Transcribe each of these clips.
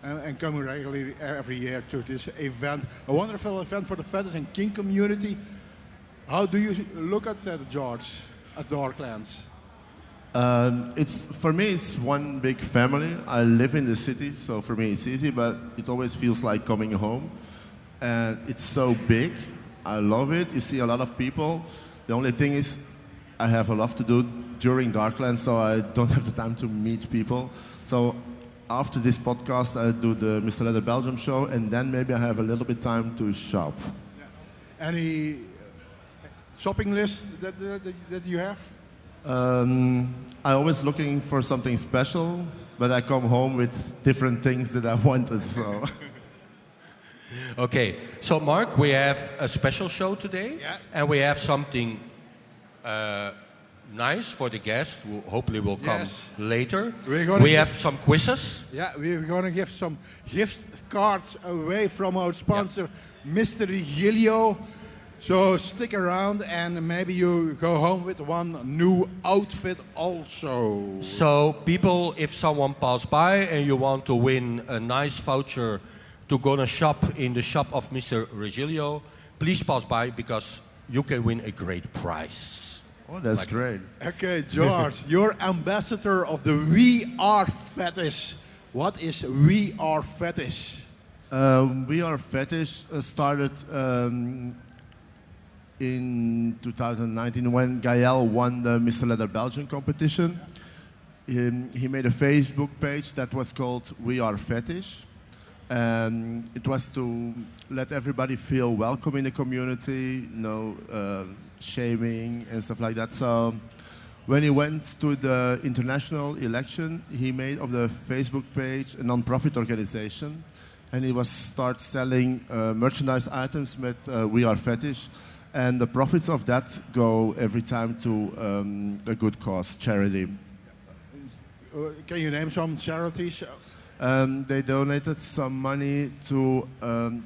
and coming regularly every year to this event. A wonderful event for the fetish and kink community. How do you look at that, George, at Darklands? It's for me. It's one big family. I live in the city, so for me it's easy. But it always feels like coming home, and it's so big. I love it. You see a lot of people. The only thing is, I have a lot to do during Darklands, so I don't have the time to meet people. So after this podcast, I do the Mr. Leather Belgium show, and then maybe I have a little bit time to shop. Yeah. Any shopping list that you have? I'm always looking for something special, but I come home with different things that I wanted. So. Okay, so Mark, we have a special show today, and we have something nice for the guests who hopefully will come later. We have some quizzes. Yeah, we're going to give some gift cards away from our sponsor, Mr. Gilio. So stick around and maybe you go home with one new outfit also. So people, if someone passes by and you want to win a nice voucher to go to shop in the shop of Mr. Regilio, please pass by because you can win a great prize. Oh, that's great. Okay, George, you're ambassador of the We Are Fetish. What is We Are Fetish? We Are Fetish started in 2019 when Gael won the Mr. Leather Belgium competition. He made a Facebook page that was called We Are Fetish. It was to let everybody feel welcome in the community, no shaming and stuff like that. So when he went to the international election, he made of the Facebook page a non-profit organization, and he was start selling merchandise items with We Are Fetish, and the profits of that go every time to a good cause, charity. Can you name some charities? They donated some money to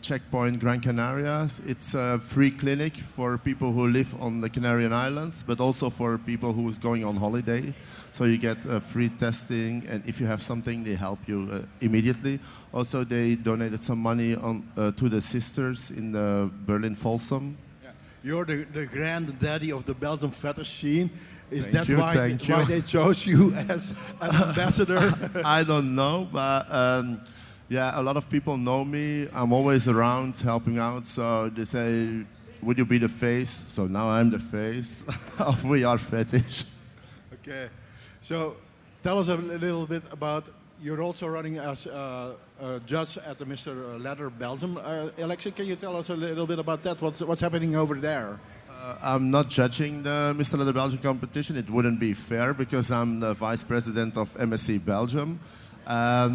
Checkpoint Gran Canaria. It's a free clinic for people who live on the Canarian Islands, but also for people who is going on holiday. So you get free testing, and if you have something, they help you immediately. Also, they donated some money to the sisters in the Berlin Folsom. Yeah. You're the granddaddy of the Belgian fetish scene. Is Thank that why they chose you as an ambassador? I don't know, but yeah, a lot of people know me. I'm always around helping out, so they say, would you be the face? So now I'm the face of We Are Fetish. Okay, so tell us a little bit about, you're also running as a judge at the Mr. Leather Belgium election. Can you tell us a little bit about that? What's happening over there? I'm not judging the Mr. Leather Belgium competition. It wouldn't be fair because I'm the vice president of MSC Belgium. Now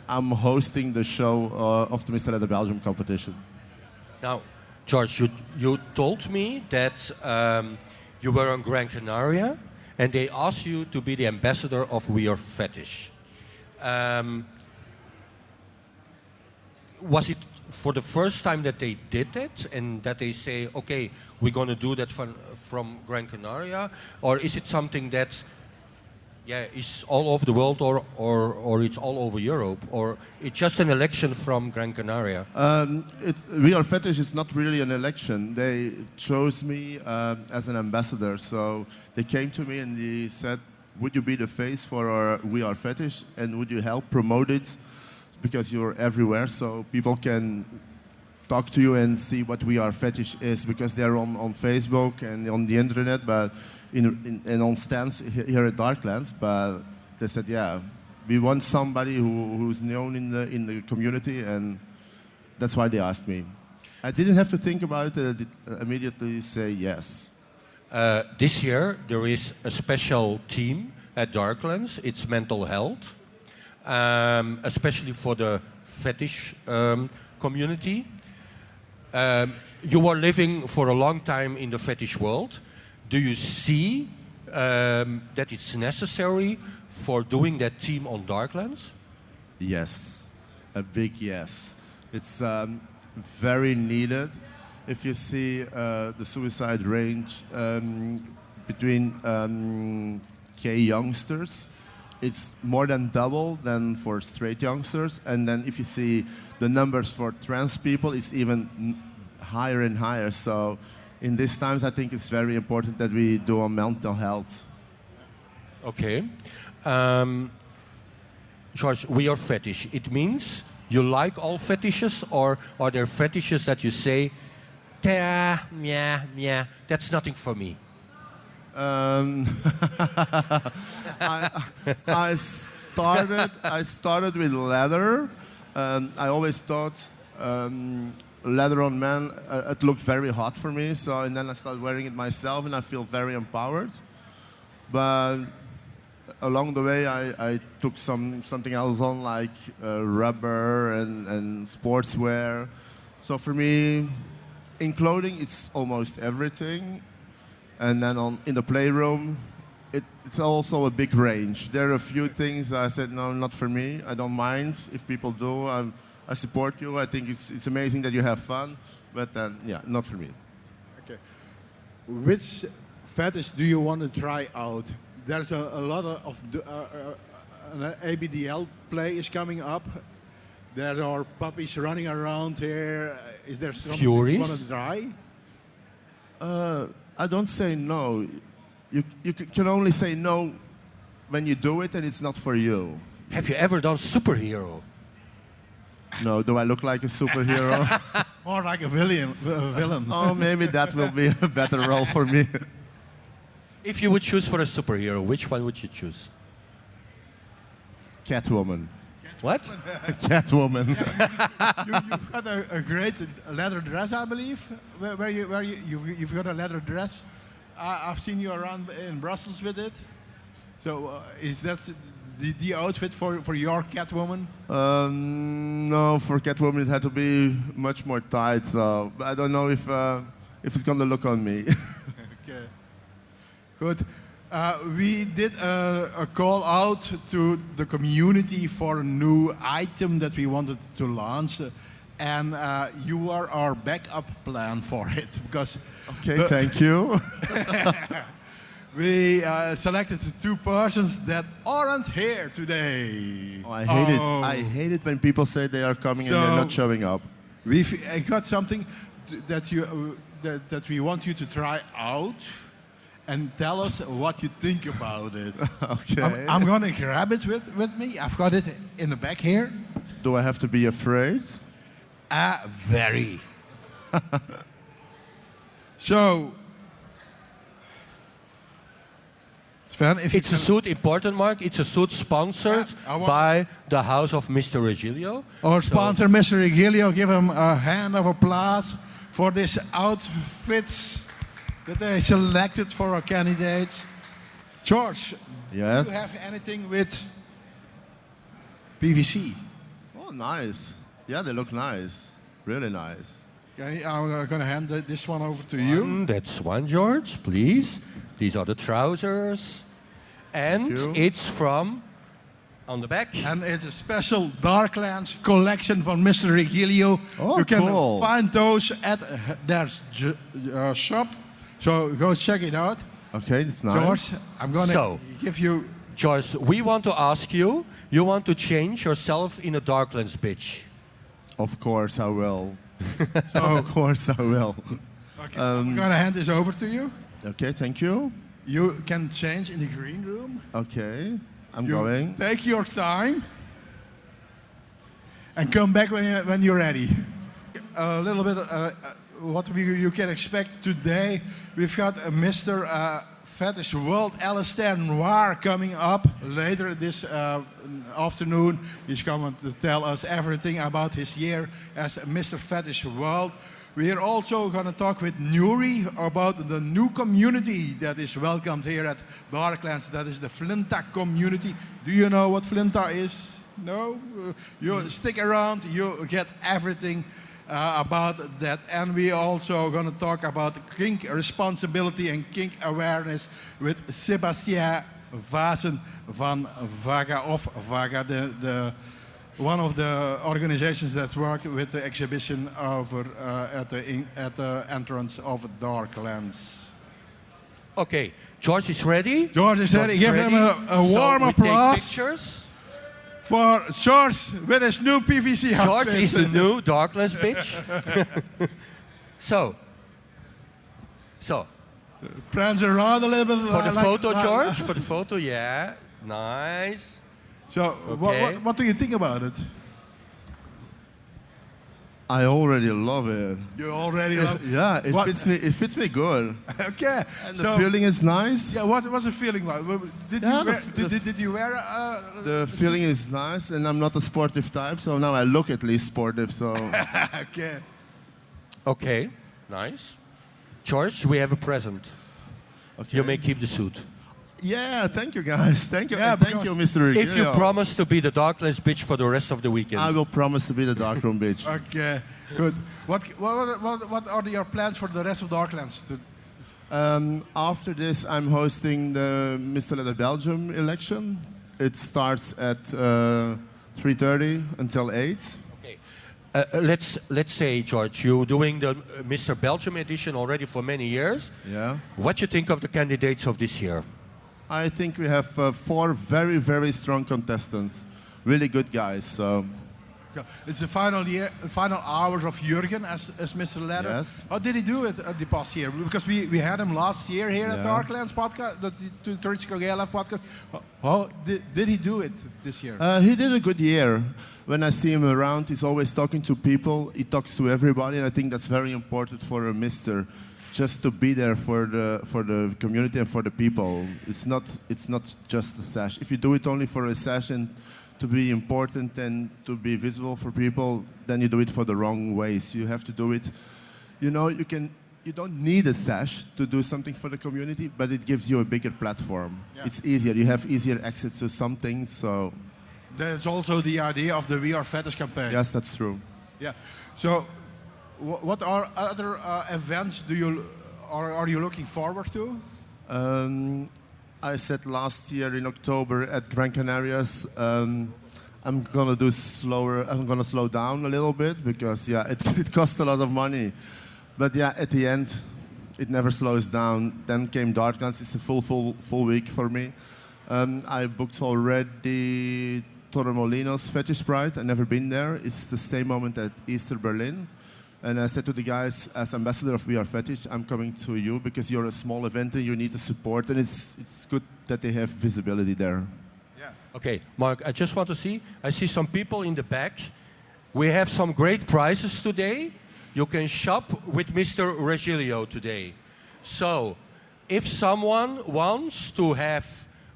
I'm hosting the show of the Mr. Leather Belgium competition. Now, George, you told me that you were on Gran Canaria and they asked you to be the ambassador of We Are Fetish. Was it for the first time that they did it and that they say, okay, we're going to do that from Gran Canaria? Or is it something that is all over the world or it's all over Europe? Or it's just an election from Gran Canaria? We Are Fetish is not really an election. They chose me as an ambassador. So they came to me and they said, would you be the face for our We Are Fetish and would you help promote it? Because you're everywhere, so people can talk to you and see what We Are Fetish is, because they're on Facebook and on the internet, but and on stands here at Darklands. But they said, yeah, we want somebody who's known in the community, and that's why they asked me. I didn't have to think about it. I did immediately say yes. This year there is a special team at Darklands. It's mental health. Especially for the fetish community. You are living for a long time in the fetish world. Do you see that it's necessary for doing that team on Darklands? Yes, a big yes. It's very needed. If you see the suicide range between gay youngsters, it's more than double than for straight youngsters. And then if you see the numbers for trans people, it's even higher and higher. So in these times, I think it's very important that we do on mental health. Okay. George, we are fetish. It means you like all fetishes, or are there fetishes that you say, yeah, that's nothing for me? I started with leather. I always thought leather on men, it looked very hot for me. So, and then I started wearing it myself, and I feel very empowered. But along the way, I took something else on, like rubber and sportswear. So for me, in clothing, it's almost everything. And then in the playroom, it's also a big range. There are a few things I said, no, not for me. I don't mind if people do. I support you. I think it's amazing that you have fun. But yeah, not for me. Okay. Which fetish do you want to try out? There's a lot of an ABDL play is coming up. There are puppies running around here. Is there something you want to try? I don't say no. You can only say no when you do it and it's not for you. Have you ever done superhero? No, do I look like a superhero? More like a villain. Oh, maybe that will be a better role for me. If you would choose for a superhero, which one would you choose? Catwoman. What? Catwoman. You've got a great leather dress, I believe. You've got a leather dress. I've seen you around in Brussels with it. So is that the outfit for your Catwoman? No, for Catwoman it had to be much more tight. So I don't know if it's gonna look on me. Okay. Good. We did a call out to the community for a new item that we wanted to launch, and you are our backup plan for it. Because okay, thank you. We selected two persons that aren't here today. Oh, I hate it. I hate it when people say they are coming and they're not showing up. We've got something that we want you to try out. And tell us what you think about it. Okay. I'm gonna grab it with me. I've got it in the back here. Do I have to be afraid? Very. So, Sven, if it's a suit important, Mark. It's a suit sponsored by the house of Mr. Regilio. Our sponsor, Mr. Regilio, give him a hand of applause for this outfits that they selected for our candidates. George, yes. Do you have anything with PVC? Oh, nice. Yeah, they look nice. Really nice. Okay, I'm going to hand this one over to you. That's one, George, please. These are the trousers. And it's from on the back. And it's a special Darklands collection from Mr. Regilio. Oh, you can cool. find those at their shop. So go check it out. Okay, it's nice. George, I'm going to give you... George, we want to ask you, you want to change yourself in a Darklands bitch? Of course I will. Of course I will. Okay, I'm going to hand this over to you. Okay, thank you. You can change in the green room. Okay, I'm going. Take your time. And come back when you're ready. A little bit... what you can expect today. We've got Mr. Fetish World Alistair Noir coming up later this afternoon. He's coming to tell us everything about his year as Mr. Fetish World. We are also going to talk with Nuri about the new community that is welcomed here at Darklands. That is the Flinta community. Do you know what Flinta is? No? You stick around, you get everything about that. And we also going to talk about kink responsibility and kink awareness with Sebastien Vazen van Vaga, of Vaga, one of the organizations that work with the exhibition over at the entrance of Darklands. Okay, George is ready. George is ready. Give him a warm so we applause take pictures. for George with his new PVC outfit. George is the new Darklands bitch. so, Prance around a little bit. for the photo, George. For the photo, yeah, nice. So, Okay. what do you think about it? I already love it. You already love. Yeah, it What- fits me. It fits me good. Okay. And the feeling is nice. Yeah, what was the feeling like? Did Yeah, you wear, the- did you wear The feeling is nice, and I'm not a sportive type, so now I look at least sportive. So okay. Okay, nice. George, we have a present. okay. You may keep the suit. Yeah, thank you guys. Thank you. Yeah, And thank you, Mr. If you Regilio. promise to be the Darklands bitch for the rest of the weekend. I will promise to be the darkroom bitch. Okay. Good. What are your plans for the rest of Darklands? After this, I'm hosting the Mr. Leather Belgium election. It starts at 3:30 until 8. Okay. Let's say, George, you're doing the Mr. Belgium edition already for many years. Yeah. What you think of the candidates of this year? I think we have 4 very, very strong contestants. Really good guys. So Yeah. It's the final hours of Jurgen as Mr. Leather. Yes. How did he do it the past year? Because we had him last year here at Yeah. Darklands podcast, the TGLPDCST podcast. How did he do it this year? he did a good year. When I see him around, he's always talking to people. He talks to everybody, and I think that's very important for a mister, just to be there for the community and for the people. It's not just a sesh. If you do it only for a session to be important and to be visible for people, then you do it for the wrong ways. You have to do it. You know, you don't need a sesh to do something for the community, but it gives you a bigger platform. Yeah. It's easier. You have easier access to some things. So That's also the idea of the We Are Fetish campaign. yes, that's true. Yeah. So, what are other events are you looking forward to? I said last year in October at Gran Canarias, I'm gonna slow down a little bit because it costs a lot of money. But yeah, at the end, it never slows down. Then came Darklands. It's a full week for me. I booked already Torremolinos Fetish Pride. I've never been there. It's the same moment at Easter Berlin. And I said to the guys, as ambassador of We Are Fetish, I'm coming to you because you're a small event and you need the support. And it's good that they have visibility there. Yeah. Okay, Mark, I just want to see. I see some people in the back. We have some great prizes today. You can shop with Mr. Regilio today. So, if someone wants to have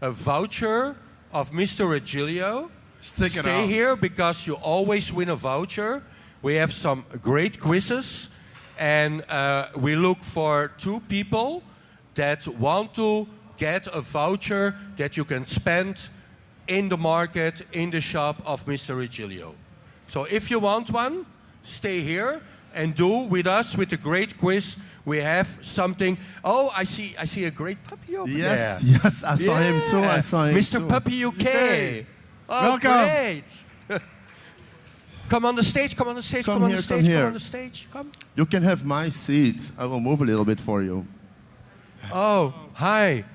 a voucher of Mr. Regilio, Stick it stay out. here because you always win a voucher. We have some great quizzes, and we look for 2 people that want to get a voucher that you can spend in the market, in the shop of Mr. Regilio. So if you want one, stay here and do with us with a great quiz. We have something. Oh, I see a great puppy over there. Yes, I saw him too. I saw him Mr. too. Puppy UK. Yay. Oh, Welcome. great. Come on the stage, come on the stage, Come come on here, the come stage, here. come on the stage, come. You can have my seat. I will move a little bit for you. Oh, hi.